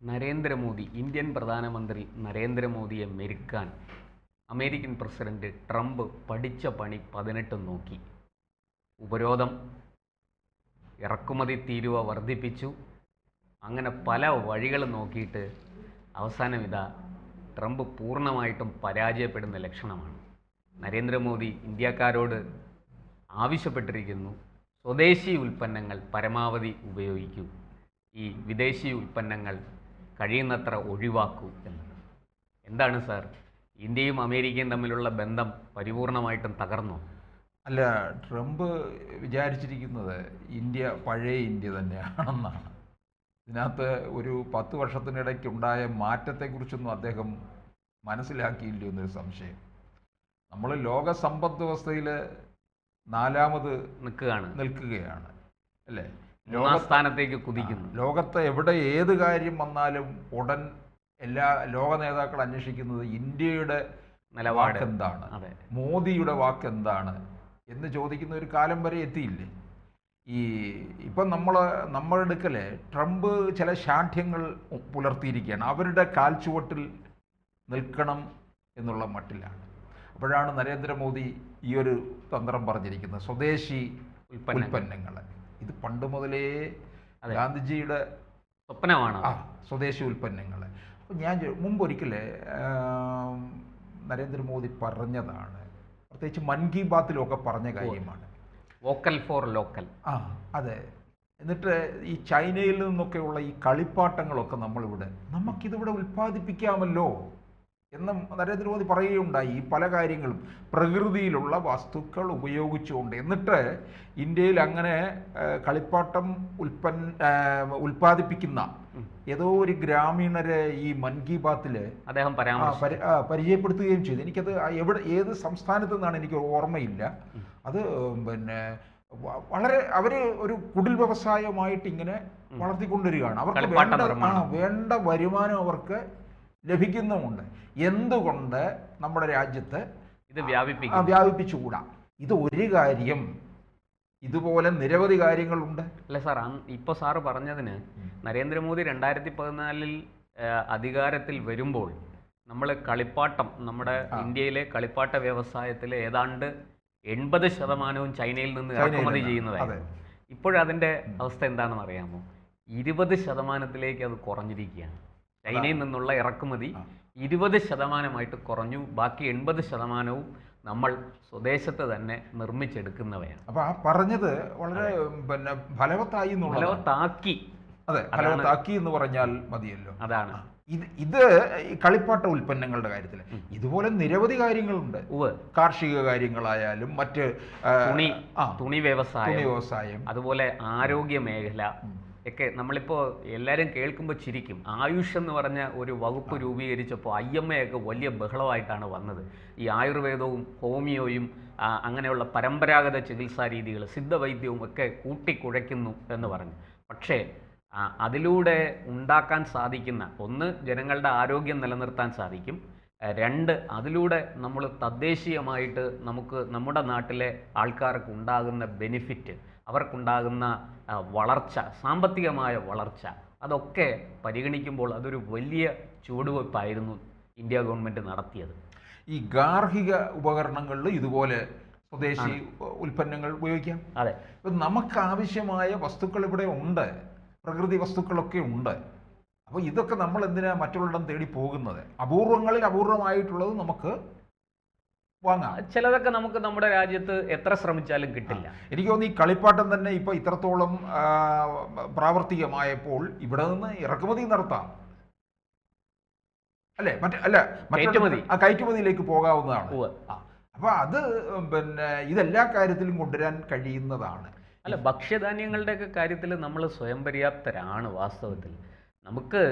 Narendra Modi Indian പ്രധാനമന്ത്രി നരേന്ദ്രമോദിയെ മെരുക്കാൻ American president Trump പഠിച്ച പണി 18 നോക്കി. ഉപരോധം, ഇറക്കുമതി തീരുവ വർദ്ധിപ്പിച്ചു. അങ്ങനെ പല വഴികൾ നോക്കിയിട്ട് അവസാനം ട്രംപ് പൂർണ്ണമായിട്ടും പരാജയപ്പെടുന്ന ലക്ഷണമാണ്. നരേന്ദ്രമോദി ഇന്ത്യക്കാരോട് ആവശ്യപ്പെട്ടിരിക്കുന്നു, സ്വദേശി ഉൽപ്പന്നങ്ങൾ പരമാവധി ഉപയോഗിക്കൂ, ഈ വിദേശി ഉൽപ്പന്നങ്ങൾ കഴിയുന്നത്ര ഒഴിവാക്കൂ എന്നത്. എന്താണ് സാർ, ഇന്ത്യയും അമേരിക്കയും തമ്മിലുള്ള ബന്ധം പരിപൂർണമായിട്ടും തകർന്നോ? അല്ല, ട്രംപ് വിചാരിച്ചിരിക്കുന്നത് ഇന്ത്യ പഴയ ഇന്ത്യ തന്നെയാണെന്നാണ്. ഇതിനകത്ത് ഒരു 10 വർഷത്തിനിടയ്ക്കുണ്ടായ മാറ്റത്തെക്കുറിച്ചൊന്നും അദ്ദേഹം മനസ്സിലാക്കിയില്ലയോ എന്നൊരു സംശയം. നമ്മൾ ലോക സമ്പദ് വ്യവസ്ഥയിൽ 4ാമത് നിൽക്കുകയാണ് അല്ലേ? സ്ഥാനത്തേക്ക് കുതിക്കുന്നു. ലോകത്ത് എവിടെ ഏത് കാര്യം വന്നാലും ഉടൻ എല്ലാ ലോക നേതാക്കൾ അന്വേഷിക്കുന്നത് ഇന്ത്യയുടെ നിലപാട് എന്താണ്, മോദിയുടെ വാക്ക് എന്താണ് എന്ന് ചോദിക്കുന്ന ഒരു കാലം വരെ എത്തിയില്ലേ? ഇപ്പം നമ്മുടെ അടുക്കലെ ട്രംപ് ചില ശാഠ്യങ്ങൾ പുലർത്തിയിരിക്കുകയാണ്. അവരുടെ കാൽച്ചുവട്ടിൽ നിൽക്കണം എന്നുള്ള മട്ടിലാണ്. അപ്പോഴാണ് നരേന്ദ്രമോദി ഈ ഒരു തന്ത്രം പറഞ്ഞിരിക്കുന്നത്, സ്വദേശി ഉൽപ്പന്നങ്ങൾ. ഇത് പണ്ട് മുതലേ ഗാന്ധിജിയുടെ സ്വപ്നമാണ്, സ്വദേശി ഉൽപ്പന്നങ്ങൾ. അപ്പോൾ ഞാൻ മുമ്പൊരിക്കലേ നരേന്ദ്രമോദി പറഞ്ഞതാണ്, പ്രത്യേകിച്ച് മൻ കി ബാത്തിലൊക്കെ പറഞ്ഞ കാര്യമാണ്, വോക്കൽ ഫോർ ലോക്കൽ. അതെ. എന്നിട്ട് ഈ ചൈനയിൽ നിന്നൊക്കെയുള്ള ഈ കളിപ്പാട്ടങ്ങളൊക്കെ നമുക്കിതിവിടെ ഉൽപ്പാദിപ്പിക്കാമല്ലോ എന്ന് നരേന്ദ്രമോദി പറയുകയുണ്ടായി. ഈ പല കാര്യങ്ങളും പ്രകൃതിയിലുള്ള വസ്തുക്കൾ ഉപയോഗിച്ചുകൊണ്ട്. എന്നിട്ട് ഇന്ത്യയിൽ അങ്ങനെ കളിപ്പാട്ടം ഉൽപ്പാദിപ്പിക്കുന്ന ഏതോ ഒരു ഗ്രാമീണരെ ഈ മൻ കി ബാത്തിൽ അദ്ദേഹം പരിചയപ്പെടുത്തുകയും ചെയ്തു. എനിക്കത് ഏത് സംസ്ഥാനത്തു നിന്നാണ് എനിക്ക് ഓർമ്മയില്ല. അത് വളരെ അവർ ഒരു കുടിൽ വ്യവസായമായിട്ട് ഇങ്ങനെ വളർത്തിക്കൊണ്ടിരിക്കുകയാണ്. അവർക്ക് വേണ്ട വരുമാനം അവർക്ക് ലഭിക്കുന്നുമുണ്ട്. എന്തുകൊണ്ട് നമ്മുടെ രാജ്യത്ത് ഇത് വ്യാപിപ്പിച്ചുകൂടാ? ഇത് ഒരു കാര്യം, ഇതുപോലെ നിരവധി കാര്യങ്ങളുണ്ട്. അല്ല സാർ, ഇപ്പോൾ സാറ് പറഞ്ഞതിന് നരേന്ദ്രമോദി 2014 അധികാരത്തിൽ വരുമ്പോൾ നമ്മൾ കളിപ്പാട്ടം, നമ്മുടെ ഇന്ത്യയിലെ കളിപ്പാട്ട വ്യവസായത്തിലെ ഏതാണ്ട് 80% ചൈനയിൽ നിന്ന് ഇറക്കുമതി ചെയ്യുന്നതായിരുന്നു. ഇപ്പോഴതിൻ്റെ അവസ്ഥ എന്താണെന്ന് അറിയാമോ? 20% അത് കുറഞ്ഞിരിക്കുകയാണ്. ചൈനയിൽ നിന്നുള്ള ഇറക്കുമതി 20% കുറഞ്ഞു. ബാക്കി 80% നമ്മൾ സ്വദേശത്ത് തന്നെ നിർമ്മിച്ചെടുക്കുന്നവയാണ്. അപ്പൊ ആ പറഞ്ഞത് വളരെ ഫലവത്തായി ഫലവത്താക്കി എന്ന് പറഞ്ഞാൽ മതിയല്ലോ. അതാണ് ഇത് കളിപ്പാട്ട ഉൽപ്പന്നങ്ങളുടെ കാര്യത്തിൽ ഇതുപോലെ നിരവധി കാര്യങ്ങളുണ്ട്. കാർഷിക കാര്യങ്ങളായാലും മറ്റ് തുണി വ്യവസായം, അതുപോലെ ആരോഗ്യ മേഖല ഒക്കെ. നമ്മളിപ്പോൾ എല്ലാവരും കേൾക്കുമ്പോൾ ചിരിക്കും. ആയുഷ് എന്ന് പറഞ്ഞ ഒരു വകുപ്പ് രൂപീകരിച്ചപ്പോൾ IMA ഒക്കെ വലിയ ബഹളമായിട്ടാണ് വന്നത്. ഈ ആയുർവേദവും ഹോമിയോയും അങ്ങനെയുള്ള പരമ്പരാഗത ചികിത്സാ രീതികൾ, സിദ്ധവൈദ്യവും ഒക്കെ കൂട്ടിക്കുഴയ്ക്കുന്നു എന്ന് പറഞ്ഞു. പക്ഷേ അതിലൂടെ ഉണ്ടാക്കാൻ സാധിക്കുന്ന, ഒന്ന്, ജനങ്ങളുടെ ആരോഗ്യം നിലനിർത്താൻ സാധിക്കും. 2, അതിലൂടെ നമ്മൾ തദ്ദേശീയമായിട്ട് നമ്മുടെ നാട്ടിലെ ആൾക്കാർക്ക് ഉണ്ടാകുന്ന ബെനിഫിറ്റ്, അവർക്കുണ്ടാകുന്ന വളർച്ച, സാമ്പത്തികമായ വളർച്ച, അതൊക്കെ പരിഗണിക്കുമ്പോൾ അതൊരു വലിയ ചുവടുവയ്പ്പായിരുന്നു ഇന്ത്യ ഗവൺമെൻറ് നടത്തിയത്. ഈ ഗാർഹിക ഉപകരണങ്ങളിൽ ഇതുപോലെ സ്വദേശി ഉൽപ്പന്നങ്ങൾ ഉപയോഗിക്കാം. അതെ, ഇപ്പം നമുക്ക് ആവശ്യമായ വസ്തുക്കൾ ഇവിടെ ഉണ്ട്, പ്രകൃതി വസ്തുക്കളൊക്കെ ഉണ്ട്. അപ്പോൾ ഇതൊക്കെ നമ്മൾ എന്തിനാ മറ്റുള്ളിടം തേടി പോകുന്നത്? അപൂർവങ്ങളിൽ അപൂർവമായിട്ടുള്ളത് നമുക്ക് വാങ്ങാം. ചിലതൊക്കെ നമുക്ക് നമ്മുടെ രാജ്യത്ത് എത്ര ശ്രമിച്ചാലും കിട്ടില്ല. എനിക്ക് തോന്നുന്നു ഈ കളിപ്പാട്ടം തന്നെ ഇപ്പൊ ഇത്രത്തോളം പ്രാവർത്തികമായപ്പോൾ ഇവിടെ നിന്ന് ഇറക്കുമതി നടത്താം അല്ലേ? കയറ്റുമതിയിലേക്ക് പോകാവുന്നതാണ്. അപ്പൊ അത് ഇതെല്ലാ കാര്യത്തിലും കൊണ്ടുവരാൻ കഴിയുന്നതാണ്. അല്ല, ഭക്ഷ്യധാന്യങ്ങളുടെയൊക്കെ കാര്യത്തിൽ നമ്മൾ സ്വയം പര്യാപ്തരാണ്. വാസ്തവത്തിൽ നമുക്ക്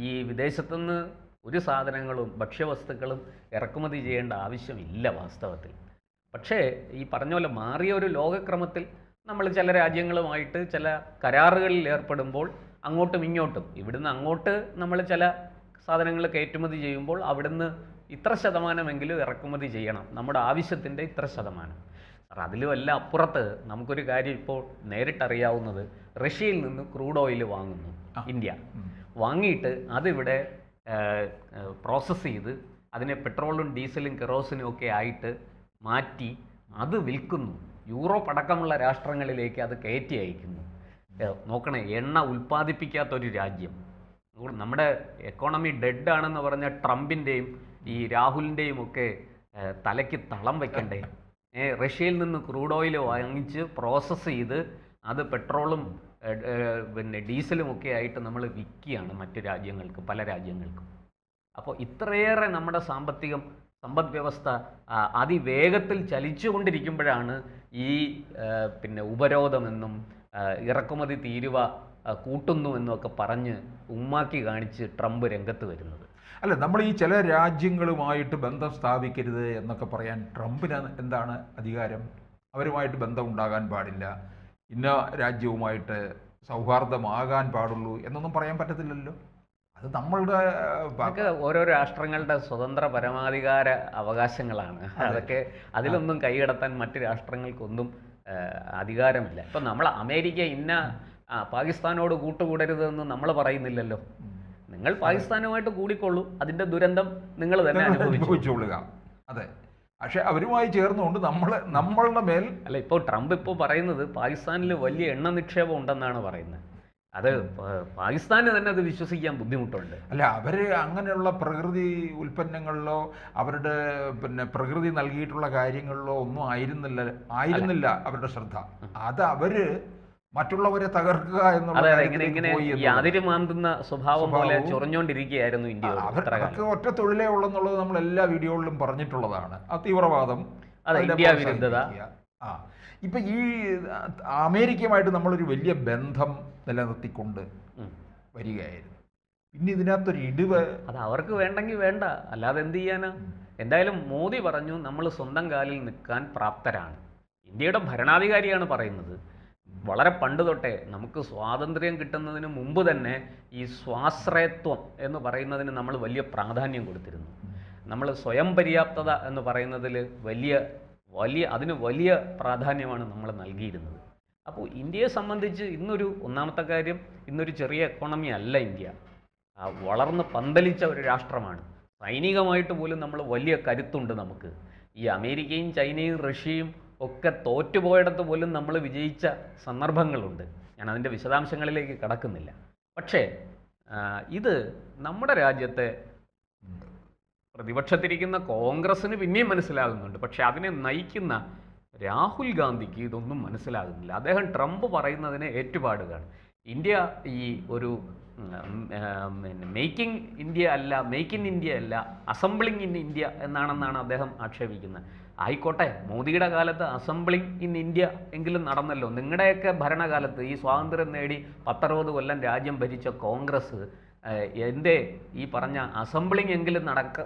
ഈ വിദേശത്തുനിന്ന് ഒരു സാധനങ്ങളും ഭക്ഷ്യവസ്തുക്കളും ഇറക്കുമതി ചെയ്യേണ്ട ആവശ്യമില്ല വാസ്തവത്തിൽ. പക്ഷേ ഈ പറഞ്ഞ പോലെ മാറിയ ഒരു ലോകക്രമത്തിൽ നമ്മൾ ചില രാജ്യങ്ങളുമായിട്ട് ചില കരാറുകളിൽ ഏർപ്പെടുമ്പോൾ അങ്ങോട്ടും ഇങ്ങോട്ടും, ഇവിടുന്ന് അങ്ങോട്ട് നമ്മൾ ചില സാധനങ്ങൾ കയറ്റുമതി ചെയ്യുമ്പോൾ അവിടുന്ന് ഇത്ര ശതമാനമെങ്കിലും ഇറക്കുമതി ചെയ്യണം, നമ്മുടെ ആവശ്യത്തിൻ്റെ ഇത്ര ശതമാനം. അതിലും എല്ലാം അപ്പുറത്ത് നമുക്കൊരു കാര്യം ഇപ്പോൾ നേരിട്ടറിയാവുന്നത്, റഷ്യയിൽ നിന്ന് ക്രൂഡ് ഓയിൽ വാങ്ങുന്നു ഇന്ത്യ. വാങ്ങിയിട്ട് അതിവിടെ പ്രോസസ്സ് ചെയ്ത് അതിനെ പെട്രോളും ഡീസലും കെറോസിനും ഒക്കെ ആയിട്ട് മാറ്റി അത് വിൽക്കുന്നു. യൂറോപ്പ് അടക്കമുള്ള രാഷ്ട്രങ്ങളിലേക്ക് അത് കയറ്റി അയക്കുന്നു. നോക്കണേ, എണ്ണ ഉൽപ്പാദിപ്പിക്കാത്തൊരു രാജ്യം. നമ്മുടെ എക്കോണമി ഡെഡ് ആണെന്ന് പറഞ്ഞ ട്രംപിൻ്റെയും ഈ രാഹുലിൻ്റെയും ഒക്കെ തലയ്ക്ക് തളം വെക്കണ്ടേ? റഷ്യയിൽ നിന്ന് ക്രൂഡ് ഓയിൽ വാങ്ങിച്ച് പ്രോസസ്സ് ചെയ്ത് അത് പെട്രോളും പിന്നെ ഡീസലും ഒക്കെ ആയിട്ട് നമ്മൾ വിൽക്കുകയാണ് മറ്റ് രാജ്യങ്ങൾക്ക്, പല രാജ്യങ്ങൾക്കും. അപ്പോൾ ഇത്രയേറെ നമ്മുടെ സമ്പദ് വ്യവസ്ഥ അതിവേഗത്തിൽ ചലിച്ചുകൊണ്ടിരിക്കുമ്പോഴാണ് ഈ പിന്നെ ഉപരോധമെന്നും ഇറക്കുമതി തീരുവ കൂട്ടുന്നു എന്നൊക്കെ പറഞ്ഞ് ഉമ്മാക്കി കാണിച്ച് ട്രംപ് രംഗത്ത് വരുന്നത്. അല്ല, നമ്മൾ ഈ ചില രാജ്യങ്ങളുമായിട്ട് ബന്ധം സ്ഥാപിക്കരുത് എന്നൊക്കെ പറയാൻ ട്രംപിന് എന്താണ് അധികാരം? അവരുമായിട്ട് ബന്ധം ഉണ്ടാകാൻ പാടില്ല, ഇന്ന രാജ്യവുമായിട്ട് സൗഹാർദ്ദമാകാൻ പാടുള്ളൂ എന്നൊന്നും പറയാൻ പറ്റത്തില്ലല്ലോ. അത് നമ്മളുടെ ഓരോ രാഷ്ട്രങ്ങളുടെ സ്വതന്ത്ര പരമാധികാര അവകാശങ്ങളാണ്. അതൊക്കെ അതിലൊന്നും കൈകടത്താൻ മറ്റ് രാഷ്ട്രങ്ങൾക്കൊന്നും അധികാരമില്ല. ഇപ്പം നമ്മൾ അമേരിക്ക പാകിസ്ഥാനോട് കൂട്ടുകൂടരുതെന്ന് നമ്മൾ പറയുന്നില്ലല്ലോ. നിങ്ങൾ പാകിസ്ഥാനുമായിട്ട് കൂടിക്കൊള്ളൂ, അതിൻ്റെ ദുരന്തം നിങ്ങൾ തന്നെ അനുഭവിച്ചുകൊള്ളുക. അതെ, പക്ഷെ അവരുമായി ചേർന്നുകൊണ്ട് നമ്മളുടെ മേൽ അല്ല. ഇപ്പോൾ ട്രംപ് ഇപ്പോൾ പറയുന്നത് പാകിസ്ഥാനിൽ വലിയ എണ്ണ നിക്ഷേപം ഉണ്ടെന്നാണ് പറയുന്നത്. അത് പാകിസ്ഥാന് തന്നെ അത് വിശ്വസിക്കാൻ ബുദ്ധിമുട്ടുണ്ട്. അല്ല, അവർ അങ്ങനെയുള്ള പ്രകൃതി ഉൽപ്പന്നങ്ങളിലോ അവരുടെ പിന്നെ പ്രകൃതി നൽകിയിട്ടുള്ള കാര്യങ്ങളിലോ ഒന്നും ആയിരുന്നില്ല അവരുടെ ശ്രദ്ധ. അത് അവര് മറ്റുള്ളവരെ തകർക്കുക എന്നുള്ള മാന്തുന്ന സ്വഭാവം പോലെ ചൊറഞ്ഞോണ്ടിരിക്കുകയായിരുന്നു ഇന്ത്യ. അവർക്ക് ഒറ്റ തൊഴിലേ ഉള്ളെന്നുള്ളത് നമ്മൾ എല്ലാ വീഡിയോകളിലും പറഞ്ഞിട്ടുള്ളതാണ്. ആ തീവ്രവാദം, ഇന്ത്യ വിരുദ്ധത. ഇപ്പൊ ഈ അമേരിക്കയുമായിട്ട് നമ്മളൊരു വലിയ ബന്ധം നിലനിർത്തിക്കൊണ്ട് വരികയായിരുന്നു. പിന്നെ ഇതിനകത്തൊരു ഇടിവ് അത് അവർക്ക് വേണ്ടെങ്കിൽ വേണ്ട, അല്ലാതെ എന്ത് ചെയ്യാനാ? എന്തായാലും മോദി പറഞ്ഞു നമ്മൾ സ്വന്തം കാലിൽ നിൽക്കാൻ പ്രാപ്തരാണ്. ഇന്ത്യയുടെ ഭരണാധികാരിയാണ് പറയുന്നത്. വളരെ പണ്ട് തൊട്ടേ നമുക്ക് സ്വാതന്ത്ര്യം കിട്ടുന്നതിന് മുമ്പ് തന്നെ ഈ സ്വാശ്രയത്വം എന്ന് പറയുന്നതിന് നമ്മൾ വലിയ പ്രാധാന്യം കൊടുത്തിരുന്നു. നമ്മൾ സ്വയം പര്യാപ്തത എന്ന് പറയുന്നതിൽ അതിന് വലിയ പ്രാധാന്യമാണ് നമ്മൾ നൽകിയിരുന്നത്. അപ്പോൾ ഇന്ത്യയെ സംബന്ധിച്ച് ഒന്നാമത്തെ കാര്യം, ഇന്നൊരു ചെറിയ എക്കോണമി അല്ല ഇന്ത്യ. വളർന്ന് പന്തലിച്ച ഒരു രാഷ്ട്രമാണ്. സൈനികമായിട്ട് പോലും നമ്മൾ വലിയ കരുത്തുണ്ട് നമുക്ക്. ഈ അമേരിക്കയും ചൈനയും റഷ്യയും ഒക്കെ തോറ്റുപോയിടത്ത് പോലും നമ്മൾ വിജയിച്ച സന്ദർഭങ്ങളുണ്ട്. ഞാൻ അതിൻ്റെ വിശദാംശങ്ങളിലേക്ക് കടക്കുന്നില്ല. പക്ഷേ ഇത് നമ്മുടെ രാജ്യത്തെ പ്രതിപക്ഷത്തിരിക്കുന്ന കോൺഗ്രസ്സിന് പിന്നെയും മനസ്സിലാകുന്നുണ്ട്. പക്ഷെ അതിനെ നയിക്കുന്ന രാഹുൽ ഗാന്ധിക്ക് ഇതൊന്നും മനസ്സിലാകുന്നില്ല. അദ്ദേഹം ട്രംപ് പറയുന്നതിനെ ഏറ്റുപാടുകയാണ്. ഇന്ത്യ ഈ ഒരു മേക്കിംഗ് ഇന്ത്യ അല്ല, മേക്ക് ഇൻ ഇന്ത്യ അല്ല, അസംബ്ലിങ് ഇൻ ഇന്ത്യ എന്നാണെന്നാണ് അദ്ദേഹം ആക്ഷേപിക്കുന്നത്. ആയിക്കോട്ടെ, മോദിയുടെ കാലത്ത് അസംബ്ലിങ് ഇൻ ഇന്ത്യ എങ്കിലും നടന്നല്ലോ. നിങ്ങളുടെയൊക്കെ ഭരണകാലത്ത് ഈ സ്വാതന്ത്ര്യം നേടി 10-60 കൊല്ലം രാജ്യം ഭരിച്ച കോൺഗ്രസ് എന്തേ ഈ പറഞ്ഞ അസംബ്ലിങ് എങ്കിലും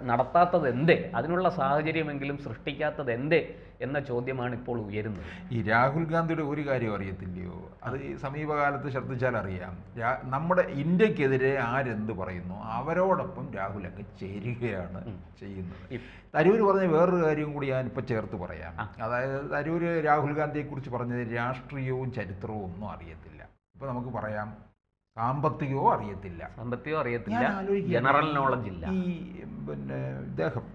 നടത്താത്തത് എന്തേ? അതിനുള്ള സാഹചര്യമെങ്കിലും സൃഷ്ടിക്കാത്തത് എന്തേ എന്ന ചോദ്യമാണ് ഇപ്പോൾ ഉയരുന്നത്. ഈ രാഹുൽ ഗാന്ധിയുടെ ഒരു കാര്യം അറിയത്തില്ലയോ? അത് ഈ സമീപകാലത്ത് ശ്രദ്ധിച്ചാൽ അറിയാം. നമ്മുടെ ഇന്ത്യക്കെതിരെ ആരെന്ത് പറയുന്നു അവരോടൊപ്പം രാഹുൽ അങ്ങ് ചേരുകയാണ് ചെയ്യുന്നത്. തരൂർ പറഞ്ഞ വേറൊരു കാര്യം കൂടി ഞാനിപ്പോൾ ചേർത്ത് പറയാം. അതായത് തരൂർ രാഹുൽ ഗാന്ധിയെക്കുറിച്ച് പറഞ്ഞത് രാഷ്ട്രീയവും ചരിത്രവും ഒന്നും അറിയത്തില്ല. ഇപ്പോൾ നമുക്ക് പറയാം സാമ്പത്തികവും അറിയത്തില്ല, ജനറൽ നോളജ് ഇല്ല. ഈ പിന്നെ ഇദ്ദേഹം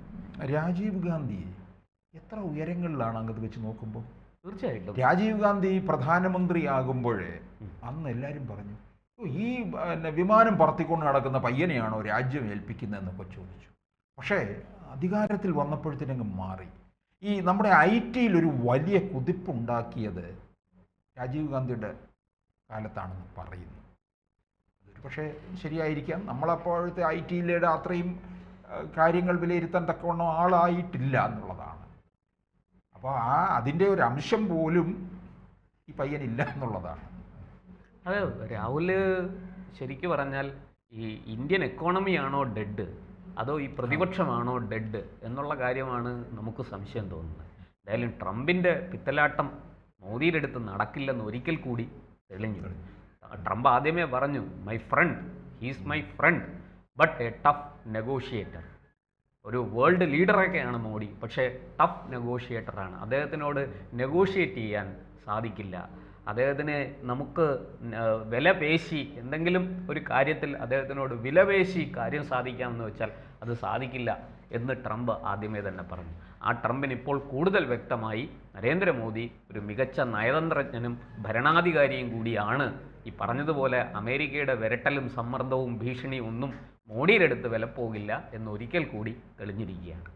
രാജീവ് ഗാന്ധി എത്ര ഉയരങ്ങളിലാണ് അങ്ങോട്ട് വെച്ച് നോക്കുമ്പോൾ? തീർച്ചയായിട്ടും രാജീവ് ഗാന്ധി പ്രധാനമന്ത്രി ആകുമ്പോഴേ അന്ന് എല്ലാവരും പറഞ്ഞു, ഈ വിമാനം പറത്തിക്കൊണ്ട് നടക്കുന്ന പയ്യനെയാണോ രാജ്യം ഏൽപ്പിക്കുന്നതെന്നൊക്കെ ചോദിച്ചു. പക്ഷേ അധികാരത്തിൽ വന്നപ്പോഴത്തേനങ്ങ് മാറി. ഈ നമ്മുടെ IT ഒരു വലിയ കുതിപ്പുണ്ടാക്കിയത് രാജീവ് ഗാന്ധിയുടെ കാലത്താണെന്ന് പറയുന്നു. പക്ഷേ ശരിയായിരിക്കാം. നമ്മളപ്പോഴത്തെ IT അത്രയും കാര്യങ്ങൾ വിലയിരുത്താൻ തക്കവണ്ണം ആളായിട്ടില്ല എന്നുള്ളതാണ്. അപ്പോൾ അതിൻ്റെ ഒരു അംശം പോലും ഈ പയ്യനില്ല എന്നുള്ളതാണ്. അതെ, രാഹുല് ശരിക്കും പറഞ്ഞാൽ ഈ ഇന്ത്യൻ എക്കോണമിയാണോ ഡെഡ് അതോ ഈ പ്രതിപക്ഷമാണോ ഡെഡ് എന്നുള്ള കാര്യമാണ് നമുക്ക് സംശയം തോന്നുന്നത്. എന്തായാലും ട്രംപിൻ്റെ പിത്തലാട്ടം മോദിയുടെ അടുത്ത് നടക്കില്ലെന്ന് ഒരിക്കൽ കൂടി തെളിഞ്ഞു. ട്രംപ് ആദ്യമേ പറഞ്ഞു, my friend, he's my friend but A tough negotiator. ഒരു വേൾഡ് ലീഡറൊക്കെയാണ് മോഡി, പക്ഷേ ടഫ് നെഗോഷിയേറ്ററാണ്. അദ്ദേഹത്തിനോട് നെഗോഷിയേറ്റ് ചെയ്യാൻ സാധിക്കില്ല. അദ്ദേഹത്തിന് നമുക്ക് വിലപേശി എന്തെങ്കിലും ഒരു കാര്യത്തിൽ അദ്ദേഹത്തിനോട് വിലപേശി കാര്യം സാധിക്കാമെന്ന് വെച്ചാൽ അത് സാധിക്കില്ല എന്ന് ട്രംപ് ആദ്യമേ തന്നെ പറഞ്ഞു. ആ ട്രംപിന് ഇപ്പോൾ കൂടുതൽ വ്യക്തമായി നരേന്ദ്രമോദി ഒരു മികച്ച നയതന്ത്രജ്ഞനും ഭരണാധികാരിയും കൂടിയാണ്. ഈ പറഞ്ഞതുപോലെ അമേരിക്കയുടെ വിരട്ടലും സമ്മർദ്ദവും ഭീഷണിയും ഒന്നും മോഡിയുടെ അടുത്ത് വിലപ്പോകില്ല എന്ന് ഒരിക്കൽ കൂടി തെളിഞ്ഞിരിക്കുകയാണ്.